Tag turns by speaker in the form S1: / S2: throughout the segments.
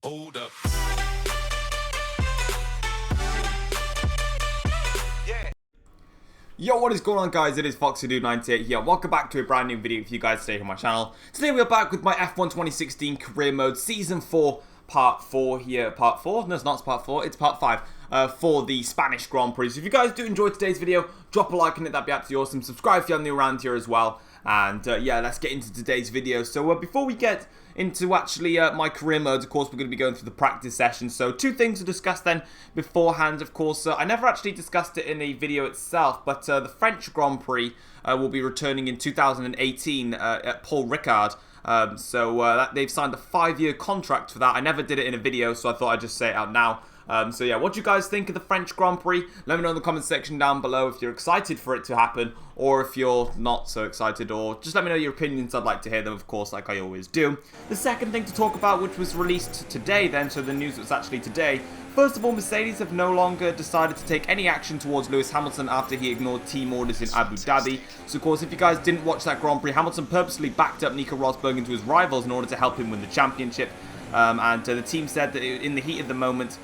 S1: Hold up.
S2: Yo, what is going on, guys? It is FoxyDude98 here. Welcome back to a brand new video for you guys today on my channel. Today we are back with my F1 2016 Career Mode Season 4 Part 4 here. Part 4? No, it's not, it's Part 4. It's Part 5 for the Spanish Grand Prix. So if you guys do enjoy today's video, drop a like on it. That'd be absolutely awesome. Subscribe if you're new around here as well. And yeah, let's get into today's video. So before we get into actually my career modes, of course, we're going to be going through the practice session. So two things to discuss then beforehand, of course. I never actually discussed it in a video itself, but the French Grand Prix will be returning in 2018 at Paul Ricard. They've signed a 5-year contract for that. I never did it in a video, so I thought I'd just say it out now. So yeah, what do you guys think of the French Grand Prix? Let me know in the comment section down below if you're excited for it to happen, or if you're not so excited, or just let me know your opinions. I'd like to hear them, of course, like I always do. The second thing to talk about, which was released today then, so the news was actually today. First of all, Mercedes have no longer decided to take any action towards Lewis Hamilton after he ignored team orders in Abu Dhabi. So of course, if you guys didn't watch that Grand Prix, Hamilton purposely backed up Nico Rosberg into his rivals in order to help him win the championship. The team said that in the heat of the moment,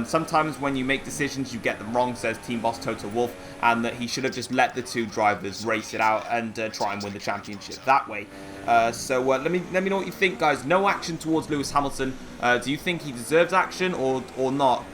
S2: sometimes when you make decisions you get them wrong, says team boss Toto Wolff, and that he should have just let the two drivers race it out and try and win the championship that way. Let me know what you think, guys. No action towards Lewis Hamilton. Do you think he deserves action or not?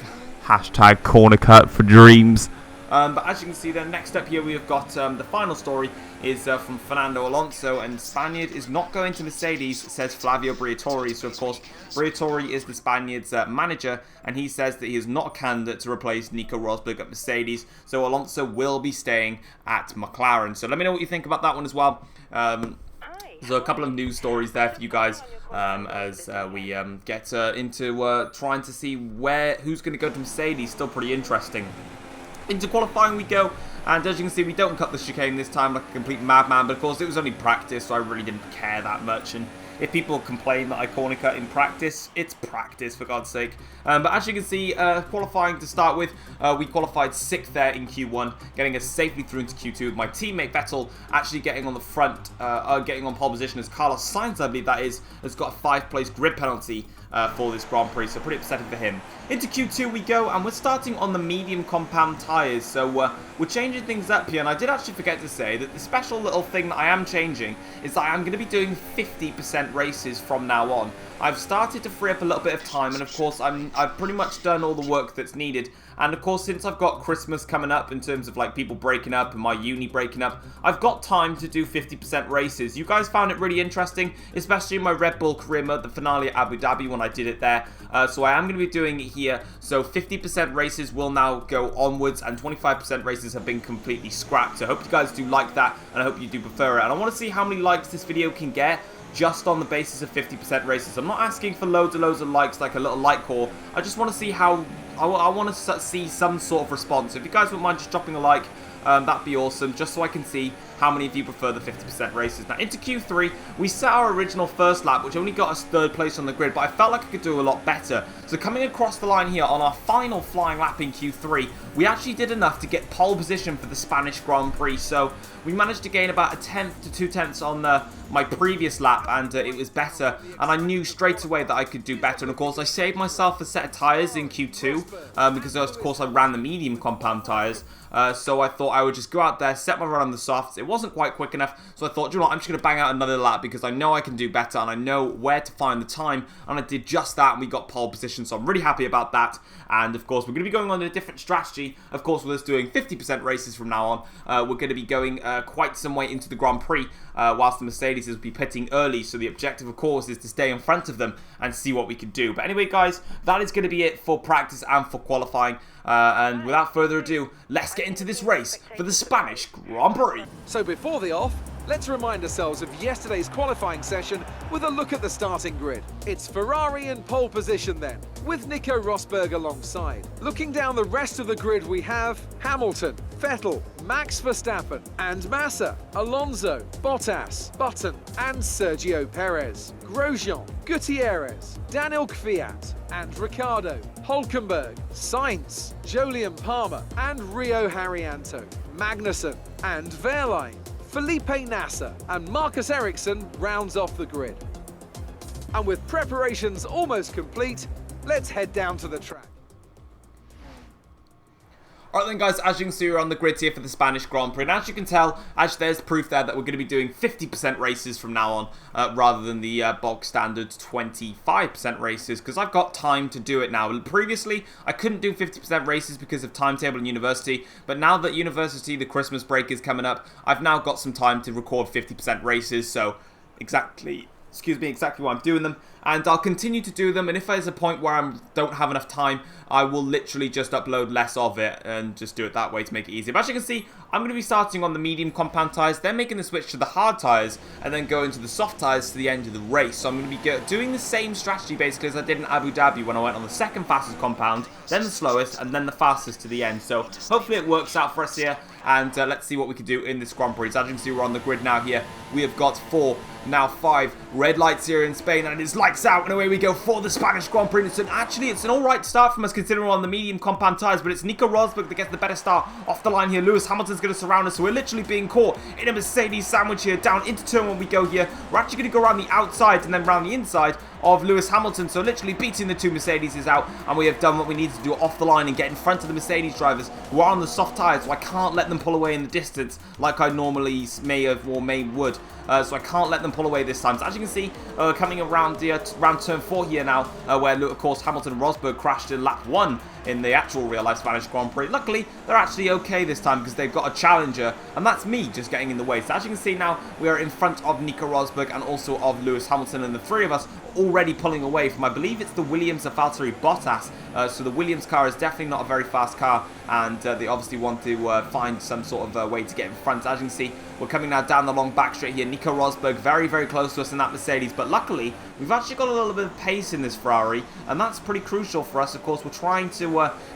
S2: Hashtag corner cut for dreams. But as you can see then, next up here we have got the final story is from Fernando Alonso, and Spaniard is not going to Mercedes, says Flavio Briatore. So of course, Briatore is the Spaniard's manager, and he says that he is not a candidate to replace Nico Rosberg at Mercedes, so Alonso will be staying at McLaren. So let me know what you think about that one as well. So a couple of news stories there for you guys as we get into trying to see who's going to go to Mercedes. Still pretty interesting. Into qualifying we go, and as you can see, we don't cut the chicane this time like a complete madman, but of course it was only practice, so I really didn't care that much. And if people complain that I corner cut in practice, it's practice, for God's sake. But as you can see, qualifying to start with, we qualified 6th there in Q1, getting us safely through into Q2 with my teammate Vettel actually getting on the front, getting on pole position as Carlos Sainz, I believe that is, has got a 5th-place grid penalty for this Grand Prix, so pretty upsetting for him. Into Q2 we go, and we're starting on the medium compound tyres, so we're changing things up here. And I did actually forget to say that the special little thing that I am changing is that I am going to be doing 50% races from now on. I've started to free up a little bit of time, and of course I've pretty much done all the work that's needed. And of course, since I've got Christmas coming up in terms of like people breaking up and my uni breaking up, I've got time to do 50% races. You guys found it really interesting, especially in my Red Bull career mode, the finale at Abu Dhabi when I did it there. So I am going to be doing it here. So 50% races will now go onwards, and 25% races have been completely scrapped. So I hope you guys do like that, and I hope you do prefer it. And I want to see how many likes this video can get just on the basis of 50% races. I'm not asking for loads of likes like a little like core. I just want to see how I want to see some sort of response. If you guys wouldn't mind just dropping a like, that'd be awesome, just so I can see how many of you prefer the 50% races. Now, into Q3, we set our original first lap, which only got us 3rd place on the grid, but I felt like I could do a lot better. So coming across the line here on our final flying lap in Q3, we actually did enough to get pole position for the Spanish Grand Prix. So we managed to gain about 1/10 to 2/10 on my previous lap, and it was better. And I knew straight away that I could do better. And of course, I saved myself a set of tyres in Q2 because of course I ran the medium compound tyres. So I thought I would just go out there, set my run on the softs. It wasn't quite quick enough, so I thought, you know what, I'm just going to bang out another lap because I know I can do better and I know where to find the time, and I did just that, and we got pole position, so I'm really happy about that. And of course, we're going to be going on a different strategy, of course, with us doing 50% races from now on. We're going to be going quite some way into the Grand Prix, whilst the Mercedes will be pitting early, so the objective, of course, is to stay in front of them and see what we can do. But anyway, guys, that is going to be it for practice and for qualifying. And without further ado, let's get into this race for the Spanish Grand Prix.
S3: So before the off, let's remind ourselves of yesterday's qualifying session with a look at the starting grid. It's Ferrari in pole position then, with Nico Rosberg alongside. Looking down the rest of the grid, we have Hamilton, Vettel, Max Verstappen and Massa, Alonso, Bottas, Button and Sergio Perez, Grosjean, Gutierrez, Daniel Kvyat and Ricciardo, Hülkenberg, Sainz, Jolyon Palmer and Rio Haryanto, Magnussen and Wehrlein, Felipe Nasser and Marcus Ericsson rounds off the grid. And with preparations almost complete, let's head down to the track.
S2: Alright then guys, as you can see we're on the grid here for the Spanish Grand Prix, and as you can tell, actually there's proof there that we're going to be doing 50% races from now on, rather than the bog standard 25% races, because I've got time to do it now. Previously, I couldn't do 50% races because of timetable in university, but now that university, the Christmas break is coming up, I've now got some time to record 50% races, so exactly why I'm doing them, and I'll continue to do them, and if there's a point where I don't have enough time, I will literally just upload less of it and just do it that way to make it easier. But as you can see, I'm going to be starting on the medium compound tyres, then making the switch to the hard tyres, and then going to the soft tyres to the end of the race. So I'm going to be doing the same strategy basically as I did in Abu Dhabi when I went on the second fastest compound, then the slowest, and then the fastest to the end. So hopefully it works out for us here, and let's see what we can do in this Grand Prix. So as you can see, we're on the grid now here. We have got 5 red lights here in Spain, and it's lights out, and away we go for the Spanish Grand Prix. It's an alright start from us considering we're on the medium compound tyres, but it's Nico Rosberg that gets the better start off the line here. Lewis Hamilton's going to surround us, so we're literally being caught in a Mercedes sandwich here. Down into turn one we go here. We're actually going to go around the outside and then around the inside of Lewis Hamilton, so literally beating the two Mercedes out, and we have done what we need to do off the line and get in front of the Mercedes drivers who are on the soft tyres, so I can't let them pull away in the distance like I normally would. So I can't let them pull away this time. So as you can see, coming around the round turn 4 here now, where of course Hamilton and Rosberg crashed in lap 1 in the actual real-life Spanish Grand Prix. Luckily, they're actually okay this time because they've got a challenger, and that's me just getting in the way. So as you can see now, we are in front of Nico Rosberg and also of Lewis Hamilton, and the three of us already pulling away from, I believe it's the Williams of Valtteri Bottas. So the Williams car is definitely not a very fast car, and they obviously want to find some sort of way to get in front. As you can see, we're coming now down the long back straight here. Nico Rosberg very, very close to us in that Mercedes, but luckily, we've actually got a little bit of pace in this Ferrari, and that's pretty crucial for us. Of course, we're trying to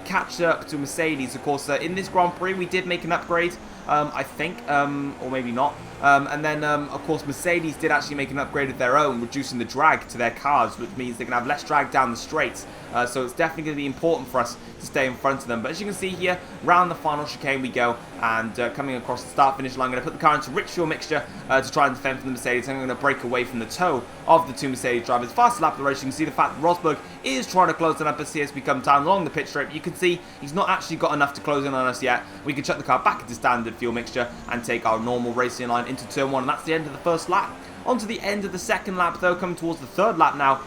S2: catch up to Mercedes. Of course, in this Grand Prix, we did make an upgrade, I think, or maybe not. And then, of course, Mercedes did actually make an upgrade of their own, reducing the drag to their cars, which means they can have less drag down the straights. So it's definitely going to be important for us to stay in front of them. But as you can see here, round the final chicane we go, and coming across the start-finish line, I'm going to put the car into rich fuel mixture to try and defend from the Mercedes. I'm going to break away from the toe of the two Mercedes drivers. Fast lap of the race, you can see the fact that Rosberg is trying to close in up as we come down along the pit strip. You can see he's not actually got enough to close in on us yet. We can chuck the car back into standard fuel mixture and take our normal racing line into turn 1, and that's the end of the first lap. On to the end of the second lap though, coming towards the third lap now,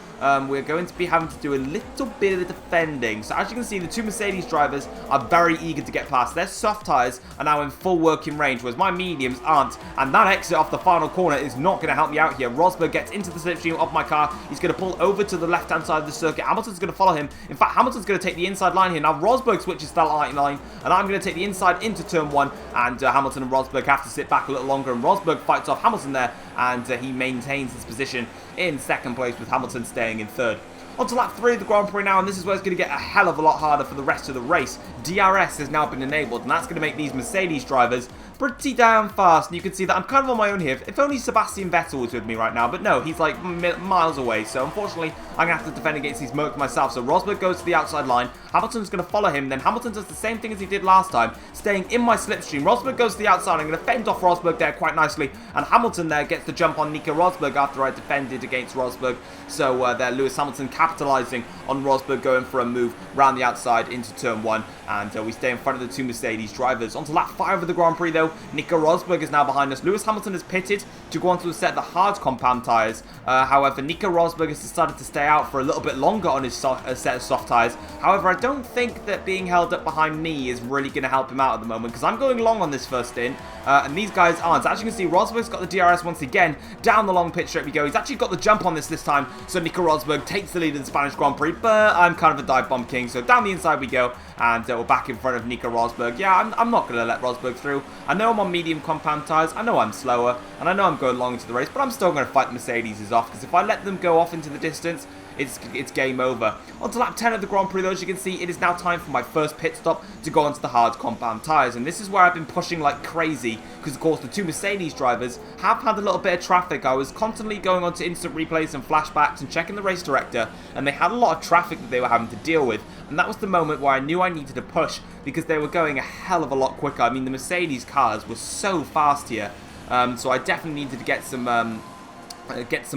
S2: we're going to be having to do a little bit of defending. So as you can see, the two Mercedes drivers are very eager to get past. Their soft tyres are now in full working range, whereas my mediums aren't, and that exit off the final corner is not going to help me out here. Rosberg gets into the slipstream of my car. He's going to pull over to the left-hand side of the circuit. Hamilton's going to follow him. In fact, Hamilton's going to take the inside line here. Now Rosberg switches to that line, and I'm going to take the inside into turn 1, and Hamilton and Rosberg have to sit back a little longer, and Rosberg fights off Hamilton there, and he maintains his position in second place, with Hamilton staying in third. On to lap 3 of the Grand Prix now, and this is where it's going to get a hell of a lot harder for the rest of the race. DRS has now been enabled, and that's going to make these Mercedes drivers pretty damn fast. And you can see that I'm kind of on my own here. If only Sebastian Vettel was with me right now, but no, he's like miles away. So unfortunately, I'm going to have to defend against these Mercs myself. So Rosberg goes to the outside line. Hamilton's going to follow him. Then Hamilton does the same thing as he did last time, staying in my slipstream. Rosberg goes to the outside. I'm going to fend off Rosberg there quite nicely. And Hamilton there gets the jump on Nico Rosberg after I defended against Rosberg. So there, Lewis Hamilton capitalising on Rosberg going for a move round the outside into turn 1. And we stay in front of the two Mercedes drivers. On to lap 5 of the Grand Prix though. Nico Rosberg is now behind us. Lewis Hamilton has pitted to go on to a set of the hard compound tyres. However, Nico Rosberg has decided to stay out for a little bit longer on his set of soft tyres. However, I don't think that being held up behind me is really going to help him out at the moment, because I'm going long on this first stint, and these guys aren't. As you can see, Rosberg's got the DRS once again. Down the long pit straight we go. He's actually got the jump on this time, so Nico Rosberg takes the lead in the Spanish Grand Prix, but I'm kind of a dive bomb king, so down the inside we go, and we're back in front of Nico Rosberg. Yeah, I'm not going to let Rosberg through. I know I'm on medium compound tyres, I know I'm slower, and I know I'm going long into the race, but I'm still going to fight the Mercedes off, because if I let them go off into the distance, it's game over. On to lap 10 of the Grand Prix though, as you can see, it is now time for my first pit stop to go onto the hard compound tyres, and this is where I've been pushing like crazy, because of course the two Mercedes drivers have had a little bit of traffic. I was constantly going on to instant replays and flashbacks and checking the race director, and they had a lot of traffic that they were having to deal with, and that was the moment where I knew I needed to push, because they were going a hell of a lot quicker. I mean, the Mercedes cars were so fast here, so I definitely needed to get some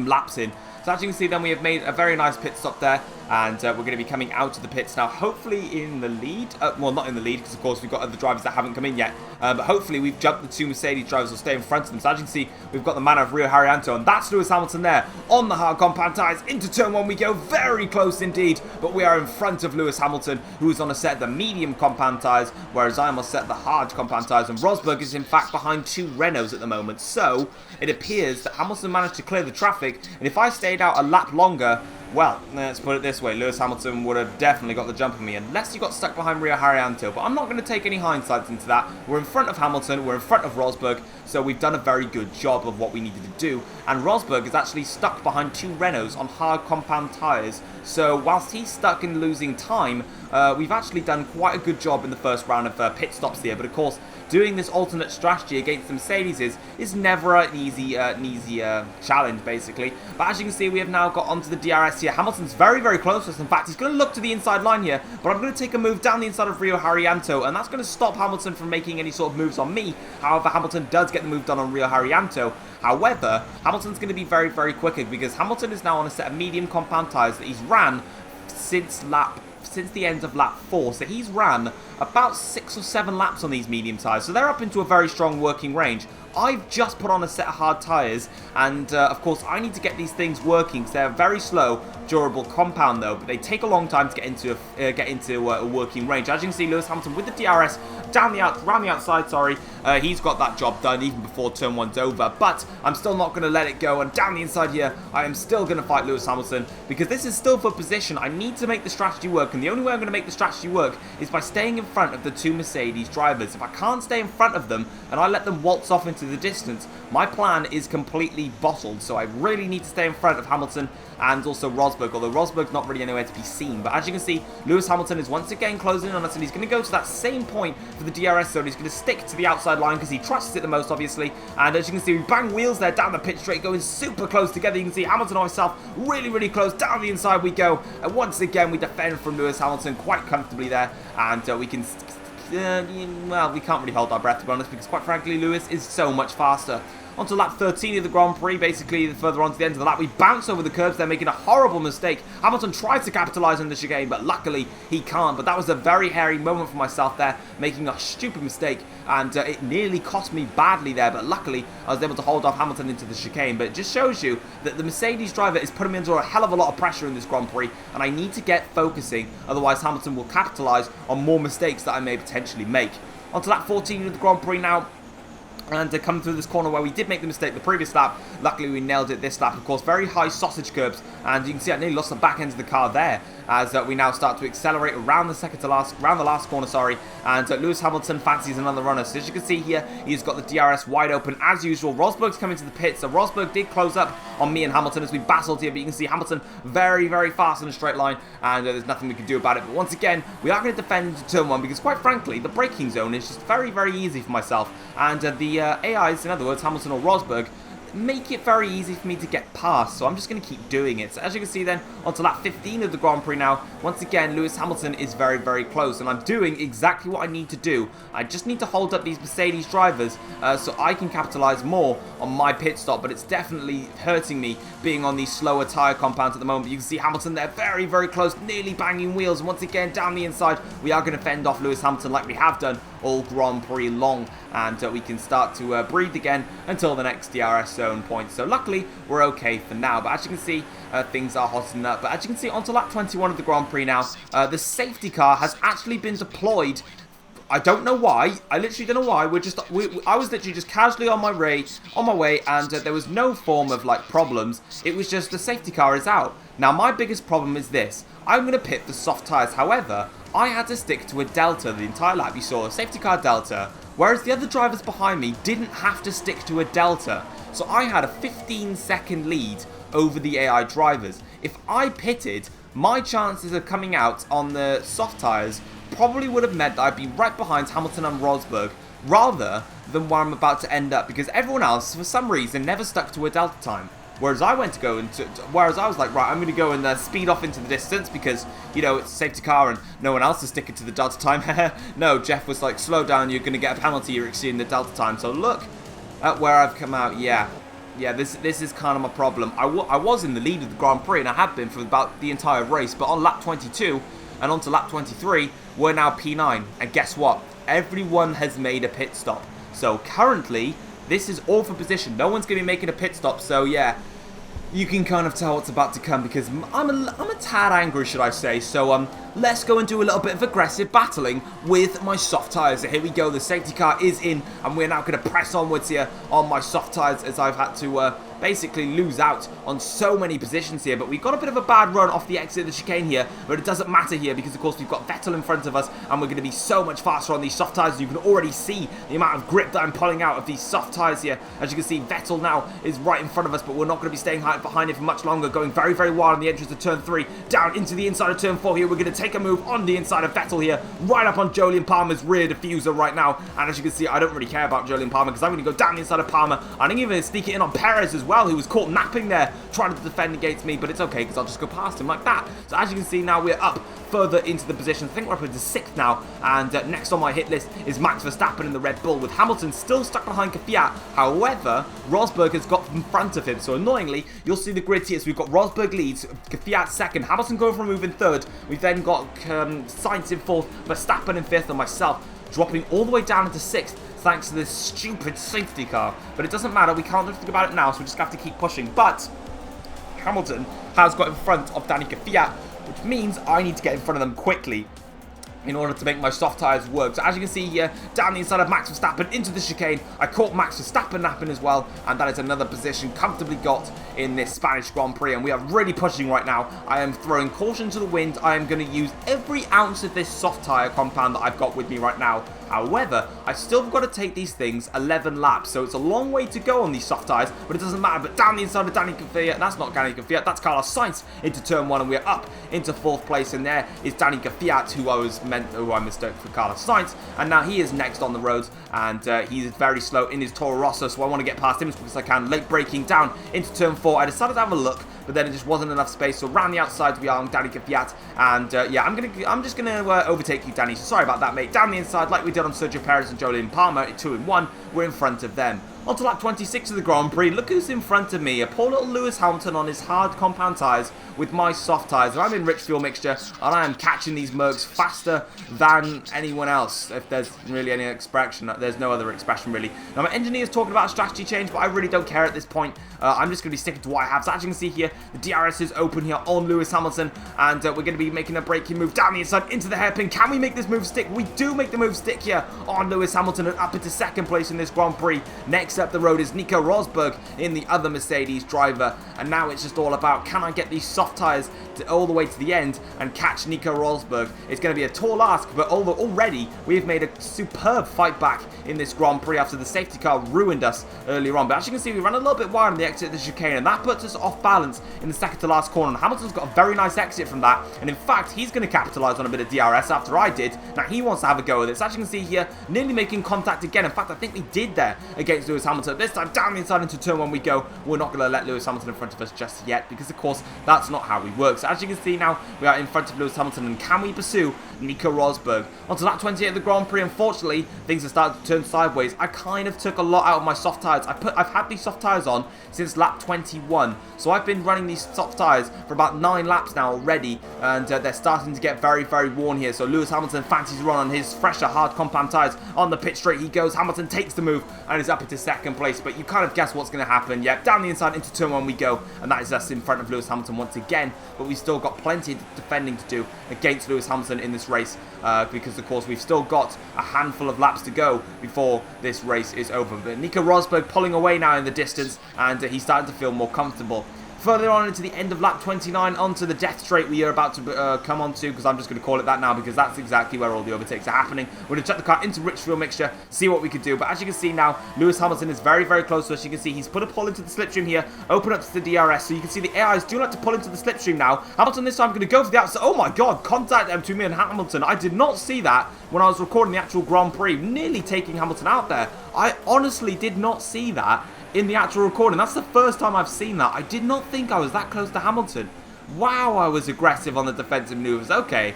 S2: laps in. So as you can see then, we have made a very nice pit stop there, and we're going to be coming out of the pits now, hopefully in the lead. Well, not in the lead, because of course we've got other drivers that haven't come in yet, but hopefully we've jumped the 2 Mercedes drivers will stay in front of them. So as you can see, we've got the man of Rio Haryanto, and that's Lewis Hamilton there on the hard compound tyres. Into turn 1 we go, very close indeed, but we are in front of Lewis Hamilton, who is on a set of the medium compound tyres, whereas I am on set of the hard compound tyres, and Rosberg is in fact behind 2 Renaults at the moment. So it appears that Hamilton managed to clear the traffic, and if I stayed out a lap longer, well, let's put it this way, Lewis Hamilton would have definitely got the jump on me, unless he got stuck behind Rio Haryanto, but I'm not going to take any hindsights into that. We're in front of Hamilton, we're in front of Rosberg, so we've done a very good job of what we needed to do, and Rosberg is actually stuck behind 2 Renaults on hard compound tyres, so whilst he's stuck in losing time, we've actually done quite a good job in the first round of pit stops here, but of course, doing this alternate strategy against the Mercedes is never an easy challenge, basically. But as you can see, we have now got onto the DRS here. Hamilton's very, very close to us. In fact, he's going to look to the inside line here, but I'm going to take a move down the inside of Rio Haryanto, and that's going to stop Hamilton from making any sort of moves on me. However, Hamilton does get the move done on Rio Haryanto. However, Hamilton's going to be very, very quick, because Hamilton is now on a set of medium compound tyres that he's ran since the end of lap 4, so he's ran about 6 or 7 laps on these medium tyres, so they're up into a very strong working range. I've just put on a set of hard tyres, and of course I need to get these things working, because they're very slow, durable compound though, but they take a long time to get into a working range. As you can see, Lewis Hamilton with the DRS around the outside, sorry, he's got that job done even before turn 1's over, but I'm still not going to let it go, and down the inside here, I am still going to fight Lewis Hamilton, because this is still for position. I need to make the strategy work, and the only way I'm going to make the strategy work is by staying in front of the 2 Mercedes drivers. If I can't stay in front of them, and I let them waltz off into the distance, my plan is completely bottled, so I really need to stay in front of Hamilton and also Rosberg, although Rosberg's not really anywhere to be seen. But as you can see, Lewis Hamilton is once again closing in on us, and he's going to go to that same point for the DRS zone. He's going to stick to the outside line because he trusts it the most, obviously, and as you can see, we bang wheels there down the pit straight, going super close together. You can see Hamilton and myself really, really close. Down the inside we go, and once again we defend from Lewis Hamilton quite comfortably there, and we can well, we can't really hold our breath, to be honest, because quite frankly, Lewis is so much faster. Onto lap 13 of the Grand Prix, basically further on to the end of the lap, we bounce over the curbs there, making a horrible mistake. Hamilton tries to capitalise on the chicane, but luckily he can't. But that was a very hairy moment for myself there, making a stupid mistake, and it nearly cost me badly there, but luckily I was able to hold off Hamilton into the chicane. But it just shows you that the Mercedes driver is putting me under a hell of a lot of pressure in this Grand Prix, and I need to get focusing, otherwise Hamilton will capitalise on more mistakes that I may potentially make. Onto lap 14 of the Grand Prix now. And coming through this corner where we did make the mistake the previous lap, luckily we nailed it this lap. Of course, very high sausage curbs, and you can see I nearly lost the back end of the car there, as we now start to accelerate around the last corner, sorry, and Lewis Hamilton fancies another runner. So as you can see here, he's got the DRS wide open as usual. Rosberg's coming to the pit, so Rosberg did close up on me and Hamilton as we battled here, but you can see Hamilton very, very fast in a straight line, and there's nothing we can do about it. But once again, we are going to defend turn 1, because quite frankly, the braking zone is just very, very easy for myself, and the AIs, in other words, Hamilton or Rosberg, make it very easy for me to get past, so I'm just going to keep doing it. So as you can see then, onto lap 15 of the Grand Prix now, once again, Lewis Hamilton is very, very close, and I'm doing exactly what I need to do. I just need to hold up these Mercedes drivers so I can capitalise more on my pit stop, but it's definitely hurting me being on these slower tyre compounds at the moment. You can see Hamilton there very, very close, nearly banging wheels, and once again, down the inside, we are going to fend off Lewis Hamilton like we have done all Grand Prix long, and we can start to breathe again until the next DRS zone point. So luckily, we're okay for now, but as you can see, things are hotting up. But as you can see, onto lap 21 of the Grand Prix now, the safety car has actually been deployed. I don't know why. I literally don't know why. I was literally just casually on my way, and there was no form of like problems. It was just the safety car is out. Now my biggest problem is this. I'm going to pit the soft tyres. However, I had to stick to a delta the entire lap. You saw a safety car delta, whereas the other drivers behind me didn't have to stick to a delta. So I had a 15-second lead over the AI drivers. If I pitted, my chances of coming out on the soft tyres probably would have meant that I'd be right behind Hamilton and Rosberg, rather than where I'm about to end up, because everyone else, for some reason, never stuck to a delta time. Whereas I went to go into, whereas I was like, right, I'm going to go and speed off into the distance because, you know, it's a safety car and no one else is sticking to the delta time. No, Jeff was like, slow down, you're going to get a penalty, you're exceeding the delta time. So look at where I've come out, yeah. Yeah, this is kind of my problem. I was in the lead of the Grand Prix, and I have been for about the entire race, but on lap 22 and on to lap 23, we're now P9. And guess what? Everyone has made a pit stop. So currently, this is all for position. No one's going to be making a pit stop, so yeah, you can kind of tell what's about to come because I'm a tad angry, should I say. So let's go and do a little bit of aggressive battling with my soft tyres. So here we go, the safety car is in, and we're now going to press onwards here on my soft tyres as I've had to basically lose out on so many positions here. But we've got a bit of a bad run off the exit of the chicane here, but it doesn't matter here because of course we've got Vettel in front of us, and we're going to be so much faster on these soft tyres. You can already see the amount of grip that I'm pulling out of these soft tyres here. As you can see, Vettel now is right in front of us, but we're not going to be staying behind it for much longer, going very, very wide on the entrance of turn 3, down into the inside of turn 4 here. We're going to take a move on the inside of Vettel here, right up on Jolyon Palmer's rear diffuser right now. And as you can see, I don't really care about Jolyon Palmer because I'm going to go down the inside of Palmer. I'm even going to sneak it in on Perez as well, who was caught napping there, trying to defend against me, but it's okay because I'll just go past him like that. So as you can see now, we're up further into the position. I think we're up into 6th now, and next on my hit list is Max Verstappen in the Red Bull, with Hamilton still stuck behind Kvyat. However, Rosberg has got in front of him, so annoyingly, you'll see the grid here. So we've got Rosberg leads, Kvyat 2nd, Hamilton going for a move in 3rd. We've then got Sainz in 4th, Verstappen in 5th, and myself dropping all the way down into 6th. Thanks to this stupid safety car. But it doesn't matter, we can't do anything about it now, so we just have to keep pushing. But Hamilton has got in front of Danny Kvyat, which means I need to get in front of them quickly in order to make my soft tyres work. So as you can see here, down the inside of Max Verstappen into the chicane, I caught Max Verstappen napping as well, and that is another position comfortably got in this Spanish Grand Prix, and we are really pushing right now. I am throwing caution to the wind. I am going to use every ounce of this soft tyre compound that I've got with me right now. However, I've still got to take these things 11 laps, so it's a long way to go on these soft tyres, but it doesn't matter. But down the inside of Danny Kvyat, that's not Danny Kvyat, that's Carlos Sainz into turn 1, and we're up into 4th place, and there is Danny Kvyat, who I mistook for Carlos Sainz, and now he is next on the roads, and he's very slow in his Toro Rosso, so I want to get past him as quick as I can. Late braking down into turn 4, I decided to have a look, but then it just wasn't enough space, so around the outside we are on Danny Kvyat, and yeah, I'm just gonna overtake you, Danny, so sorry about that, mate. Down the inside, like we did on Sergio Perez and Jolyon Palmer, 2 in 1, we're in front of them. On to lap 26 of the Grand Prix, look who's in front of me, a poor little Lewis Hamilton on his hard compound tyres with my soft tyres. I'm in rich fuel mixture, and I am catching these Mercs faster than anyone else, if there's really any expression. There's no other expression, really. Now, my engineer's talking about a strategy change, but I really don't care at this point. I'm just going to be sticking to what I have. So as you can see here, the DRS is open here on Lewis Hamilton, and we're going to be making a braking move down the inside into the hairpin. Can we make this move stick? We do make the move stick here on Lewis Hamilton, and up into 2nd place in this Grand Prix. Next up the road is Nico Rosberg in the other Mercedes driver, and now it's just all about, can I get these soft tyres all the way to the end and catch Nico Rosberg? It's going to be a tall ask, but already we've made a superb fight back in this Grand Prix after the safety car ruined us earlier on. But as you can see, we ran a little bit wide on the exit of the chicane, and that puts us off balance in the 2nd to last corner. And Hamilton's got a very nice exit from that, and in fact, he's going to capitalise on a bit of DRS after I did. Now he wants to have a go with it. So as you can see here, nearly making contact again. In fact, I think we did there against Lewis Hamilton. This time, down the inside into turn 1 we go. We're not going to let Lewis Hamilton in front of us just yet, because of course, that's not how we work. So as you can see now, we are in front of Lewis Hamilton, and can we pursue Nico Rosberg? On to lap 28 of the Grand Prix, unfortunately, things have started to turn sideways. I kind of took a lot out of my soft tyres. I've had these soft tyres on since lap 21, so I've been running these soft tyres for about 9 laps now already, and they're starting to get very, very worn here. So Lewis Hamilton fancies a run on his fresher hard compound tyres. On the pit straight he goes. Hamilton takes the move and is up into 2nd place, but you kind of guess what's going to happen. Yep, down the inside into turn 1 we go, and that is us in front of Lewis Hamilton once again, but we've still got plenty of defending to do against Lewis Hamilton in this race, because of course we've still got a handful of laps to go before this race is over. But Nico Rosberg pulling away now in the distance, and he's starting to feel more comfortable. Further on into the end of lap 29, onto the death straight we are about to come on to, because I'm just going to call it that now, because that's exactly where all the overtakes are happening. We're going to chuck the car into rich fuel mixture, see what we can do. But as you can see now, Lewis Hamilton is very, very close to us. You can see he's put a pull into the slipstream here, open up to the DRS, so you can see the AIs do like to pull into the slipstream now. Hamilton this time going to go for the outside. Oh my god, contact between me and Hamilton. I did not see that when I was recording the actual Grand Prix, nearly taking Hamilton out there. I honestly did not see that in the actual recording. That's the first time I've seen that. I did not think I was that close to Hamilton. Wow, I was aggressive on the defensive maneuvers. Okay,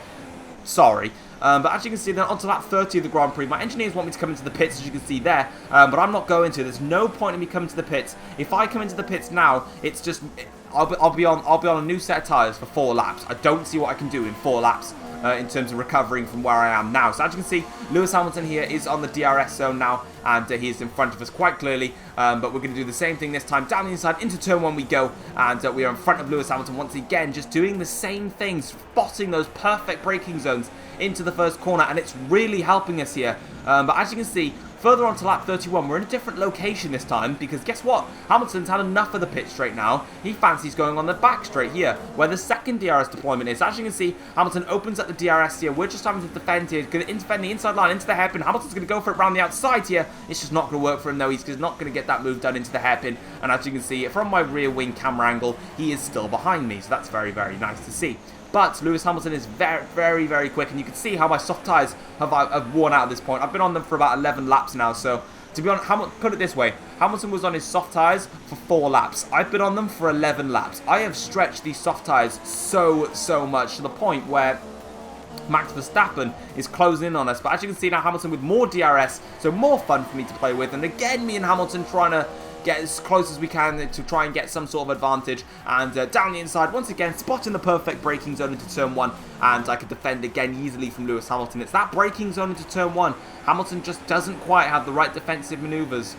S2: Sorry. But as you can see, then onto lap 30 of the Grand Prix, my engineers want me to come into the pits, as you can see there, but I'm not going to. There's no point in me coming to the pits. If I come into the pits now, it's just I'll be on a new set of tyres for 4 laps. I don't see what I can do in 4 laps. In terms of recovering from where I am now. So as you can see, Lewis Hamilton here is on the DRS zone now, and he is in front of us quite clearly, but we're going to do the same thing this time. Down the inside, into turn 1 we go, and we are in front of Lewis Hamilton once again, just doing the same things, spotting those perfect braking zones into the first corner, and it's really helping us here. But as you can see, further on to lap 31, we're in a different location this time, because guess what? Hamilton's had enough of the pit straight now. He fancies going on the back straight here, where the second DRS deployment is. As you can see, Hamilton opens up the DRS here. We're just having to defend here. He's going to defend the inside line into the hairpin. Hamilton's going to go for it around the outside here. It's just not going to work for him, though. He's just not going to get that move done into the hairpin. And as you can see, from my rear wing camera angle, he is still behind me. So that's very, very nice to see. But Lewis Hamilton is very, very, very quick, and you can see how my soft tyres have worn out at this point. I've been on them for about 11 laps now, so to be honest, put it this way, Hamilton was on his soft tyres for 4 laps. I've been on them for 11 laps. I have stretched these soft tyres so much to the point where Max Verstappen is closing in on us. But as you can see now, Hamilton with more DRS, so more fun for me to play with. And again, me and Hamilton trying to get as close as we can to try and get some sort of advantage. And down the inside, once again, spotting the perfect braking zone into turn 1. And I could defend again easily from Lewis Hamilton. It's that braking zone into turn 1. Hamilton just doesn't quite have the right defensive manoeuvres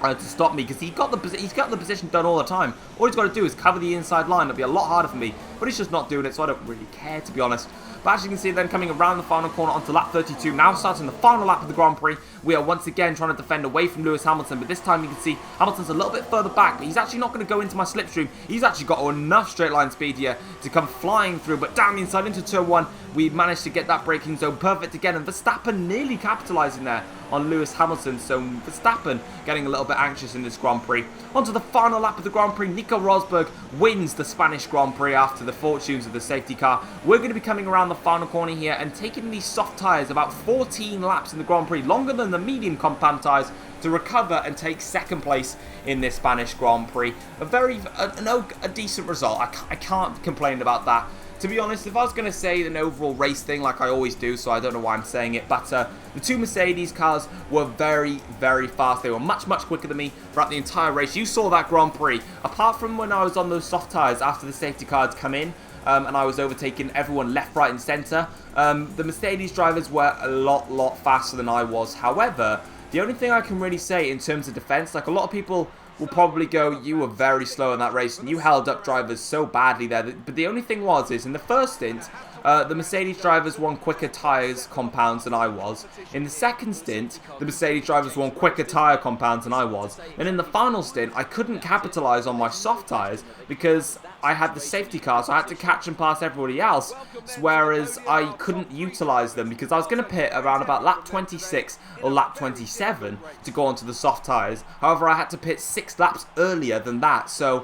S2: to stop me, because he's got the position done all the time. All he's got to do is cover the inside line. It'll be a lot harder for me, but he's just not doing it, so I don't really care, to be honest. But as you can see, then coming around the final corner onto lap 32, now starting the final lap of the Grand Prix, we are once again trying to defend away from Lewis Hamilton, but this time you can see Hamilton's a little bit further back, but he's actually not going to go into my slipstream. He's actually got enough straight line speed here to come flying through, but down the inside into turn 1, we managed to get that braking zone perfect again, and Verstappen nearly capitalising there on Lewis Hamilton, so Verstappen getting a little bit anxious in this Grand Prix. Onto the final lap of the Grand Prix, Nico Rosberg wins the Spanish Grand Prix after the fortunes of the safety car. We're going to be coming around the final corner here and taking these soft tyres about 14 laps in the Grand Prix, longer than the medium compound tyres, to recover and take second place in this Spanish Grand Prix. A decent result. I can't complain about that. To be honest, if I was going to say an overall race thing, like I always do, so I don't know why I'm saying it, but the 2 Mercedes cars were very, very fast. They were much quicker than me throughout the entire race. You saw that Grand Prix. Apart from when I was on those soft tyres after the safety cars come in, and I was overtaking everyone left, right and centre, the Mercedes drivers were a lot faster than I was. However, the only thing I can really say in terms of defence, like a lot of people will probably go, you were very slow in that race and you held up drivers so badly there. But the only thing is in the first stint, the Mercedes drivers won quicker tyres compounds than I was. In the second stint, the Mercedes drivers won quicker tyre compounds than I was. And in the final stint, I couldn't capitalise on my soft tyres because I had the safety car, so I had to catch and pass everybody else, whereas I couldn't utilise them because I was going to pit around about lap 26 or lap 27 to go onto the soft tyres. However, I had to pit 6 laps earlier than that, so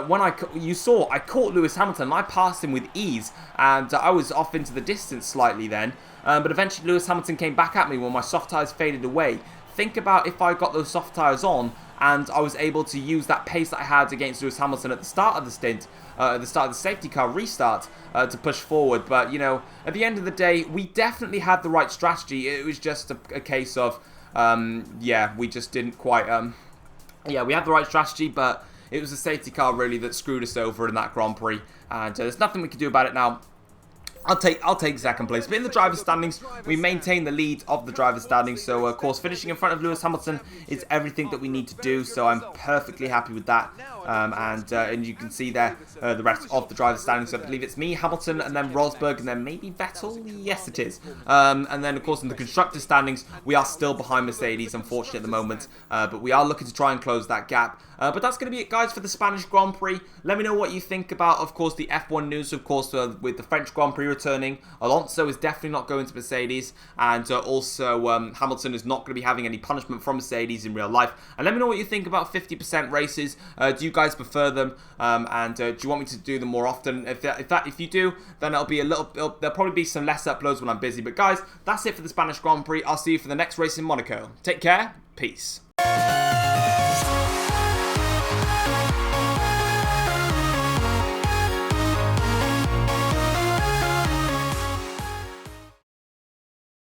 S2: when I caught Lewis Hamilton and I passed him with ease, and I was off into the distance slightly then, but eventually Lewis Hamilton came back at me when my soft tyres faded away. Think about if I got those soft tyres on and I was able to use that pace that I had against Lewis Hamilton at the start of the stint, at the start of the safety car restart, to push forward. But, you know, at the end of the day, we definitely had the right strategy. It was just a case of, yeah, we just didn't quite, yeah, we had the right strategy, but it was the safety car really that screwed us over in that Grand Prix. And there's nothing we can do about it now. I'll take second place. But in the driver's standings, we maintain the lead of the driver's standings. So, of course, finishing in front of Lewis Hamilton is everything that we need to do. So I'm perfectly happy with that. And you can see there the rest of the driver's standings. So I believe it's me, Hamilton, and then Rosberg, and then maybe Vettel. Yes, it is. And then, of course, in the constructors' standings, we are still behind Mercedes, unfortunately, at the moment. But we are looking to try and close that gap. But that's going to be it, guys, for the Spanish Grand Prix. Let me know what you think about, of course, the F1 news, of course, with the French Grand Prix returning. Alonso is definitely not going to Mercedes, and also Hamilton is not going to be having any punishment from Mercedes in real life. And let me know what you think about 50% races. Do you guys prefer them? And do you want me to do them more often? If you do, then there'll probably be some less uploads when I'm busy. But guys, that's it for the Spanish Grand Prix. I'll see you for the next race in Monaco. Take care. Peace.